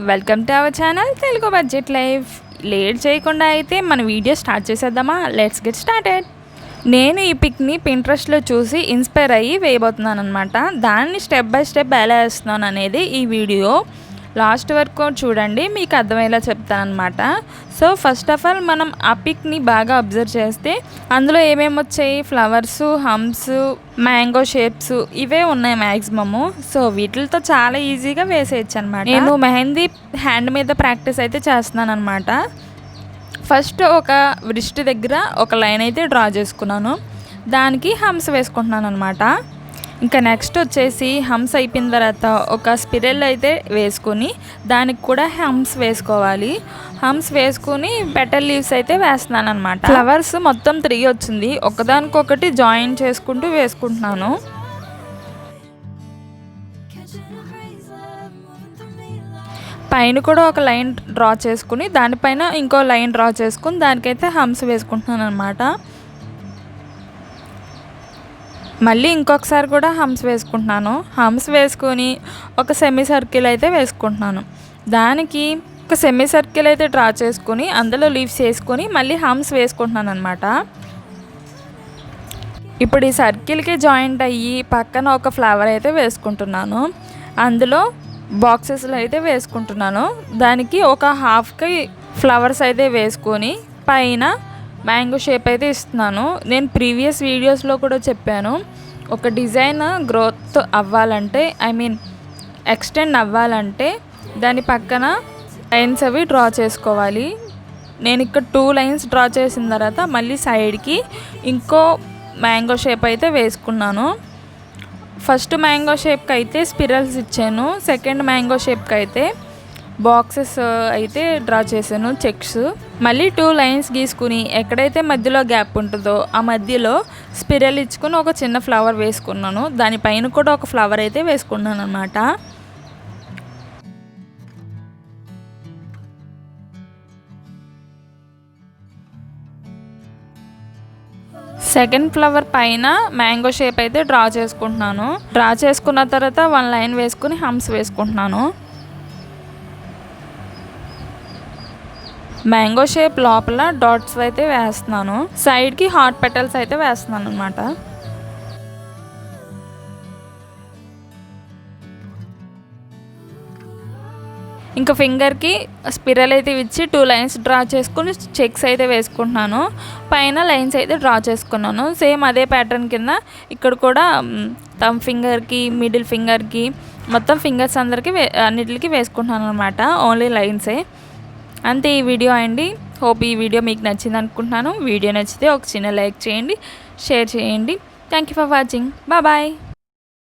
Welcome to our channel Telugu budget life. Late చేయకుండా అయితే మన వీడియో స్టార్ట్ చేసేద్దామా? Let's get started. నేను ఈ పిక్ని పింట్రెస్ట్లో చూసి ఇన్స్పైర్ అయ్యి వేయబోతున్నాను అనమాట. దాన్ని స్టెప్ బై స్టెప్ ఎలా వేస్తున్నాను అనేది ఈ వీడియో లాస్ట్ వరకు చూడండి, మీకు అర్థమయ్యేలా చెప్తానమాట. సో ఫస్ట్ ఆఫ్ ఆల్ మనం ఆ పిక్ని బాగా అబ్జర్వ్ చేస్తే అందులో ఏమేమి వచ్చాయి, ఫ్లవర్స్, హంప్స్, మ్యాంగో షేప్స్ ఇవే ఉన్నాయి మ్యాక్సిమము. సో వీటితో చాలా ఈజీగా వేసేయచ్చు అనమాట. నేను మెహందీ హ్యాండ్ మీద ప్రాక్టీస్ అయితే చేస్తున్నాను అనమాట. ఫస్ట్ ఒక వృష్టి దగ్గర ఒక లైన్ అయితే డ్రా చేసుకున్నాను, దానికి హంప్స్ వేసుకుంటున్నాను అనమాట. ఇంకా నెక్స్ట్ వచ్చేసి హంప్స్ అయిపోయిన తర్వాత ఒక స్పిరల్ అయితే వేసుకొని దానికి కూడా హంప్స్ వేసుకోవాలి. హంప్స్ వేసుకొని పెటల్ లీవ్స్ అయితే వేస్తున్నాను అనమాట. ఫ్లవర్స్ మొత్తం 3 వచ్చింది, ఒకదానికొకటి జాయిన్ చేసుకుంటూ వేసుకుంటున్నాను. పైన కూడా ఒక లైన్ డ్రా చేసుకుని దానిపైన ఇంకో లైన్ డ్రా చేసుకుని దానికైతే హంప్స్ వేసుకుంటున్నాను అనమాట. మళ్ళీ ఇంకొకసారి కూడా హంప్స్ వేసుకుంటున్నాను. హంప్స్ వేసుకొని ఒక సెమీ సర్కిల్ అయితే వేసుకుంటున్నాను. దానికి ఒక సెమీ సర్కిల్ అయితే డ్రా చేసుకొని అందులో లీవ్స్ వేసుకొని మళ్ళీ హంప్స్ వేసుకుంటున్నాను అనమాట. ఇప్పుడు ఈ సర్కిల్కి జాయింట్ అయ్యి పక్కన ఒక ఫ్లవర్ అయితే వేసుకుంటున్నాను. అందులో బాక్సెస్లో అయితే వేసుకుంటున్నాను. దానికి ఒక హాఫ్కి ఫ్లవర్స్ అయితే వేసుకొని పైన మ్యాంగో షేప్ అయితే ఇస్తున్నాను. నేను ప్రీవియస్ వీడియోస్లో కూడా చెప్పాను, ఒక డిజైన్ గ్రోత్ అవ్వాలంటే ఎక్స్టెండ్ అవ్వాలంటే దాని పక్కన లైన్స్ అవి డ్రా చేసుకోవాలి. నేను ఇక్కడ 2 లైన్స్ డ్రా చేసిన తర్వాత మళ్ళీ సైడ్కి ఇంకో మ్యాంగో షేప్ అయితే వేసుకున్నాను. ఫస్ట్ మ్యాంగో షేప్కి అయితే స్పిరల్స్ ఇచ్చాను, సెకండ్ మ్యాంగో షేప్కి అయితే బాక్సెస్ అయితే డ్రా చేశాను, చెక్స్. మళ్ళీ 2 లైన్స్ గీసుకుని ఎక్కడైతే మధ్యలో గ్యాప్ ఉంటుందో ఆ మధ్యలో స్పిరల్ ఇచ్చుకుని ఒక చిన్న ఫ్లవర్ వేసుకున్నాను. దానిపైన కూడా ఒక ఫ్లవర్ అయితే వేసుకున్నాను అనమాట. సెకండ్ ఫ్లవర్ పైన మ్యాంగో షేప్ అయితే డ్రా చేసుకుంటున్నాను. డ్రా చేసుకున్న తర్వాత 1 లైన్ వేసుకుని హంప్స్ వేసుకుంటున్నాను. మ్యాంగో షేప్ లోపల డాట్స్ అయితే వేస్తున్నాను, సైడ్కి హార్ట్ పెటల్స్ అయితే వేస్తున్నాను అనమాట. ఇంకా ఫింగర్కి స్పిరల్ అయితే ఇచ్చి 2 లైన్స్ డ్రా చేసుకుని చెక్స్ అయితే వేసుకుంటున్నాను. పైన లైన్స్ అయితే డ్రా చేసుకున్నాను. సేమ్ అదే ప్యాటర్న్ కింద ఇక్కడ కూడా థంబ్ ఫింగర్కి, మిడిల్ ఫింగర్కి, మొత్తం ఫింగర్స్ అన్నిటికి వేసుకుంటున్నాను అనమాట. ఓన్లీ లైన్సే. అంతే ఈ వీడియో అండి. హోప్ ఈ వీడియో మీకు నచ్చింది అనుకుంటున్నాను. వీడియో నచ్చితే ఒక చిన్న లైక్ చేయండి, షేర్ చేయండి. Thank you for watching. Bye.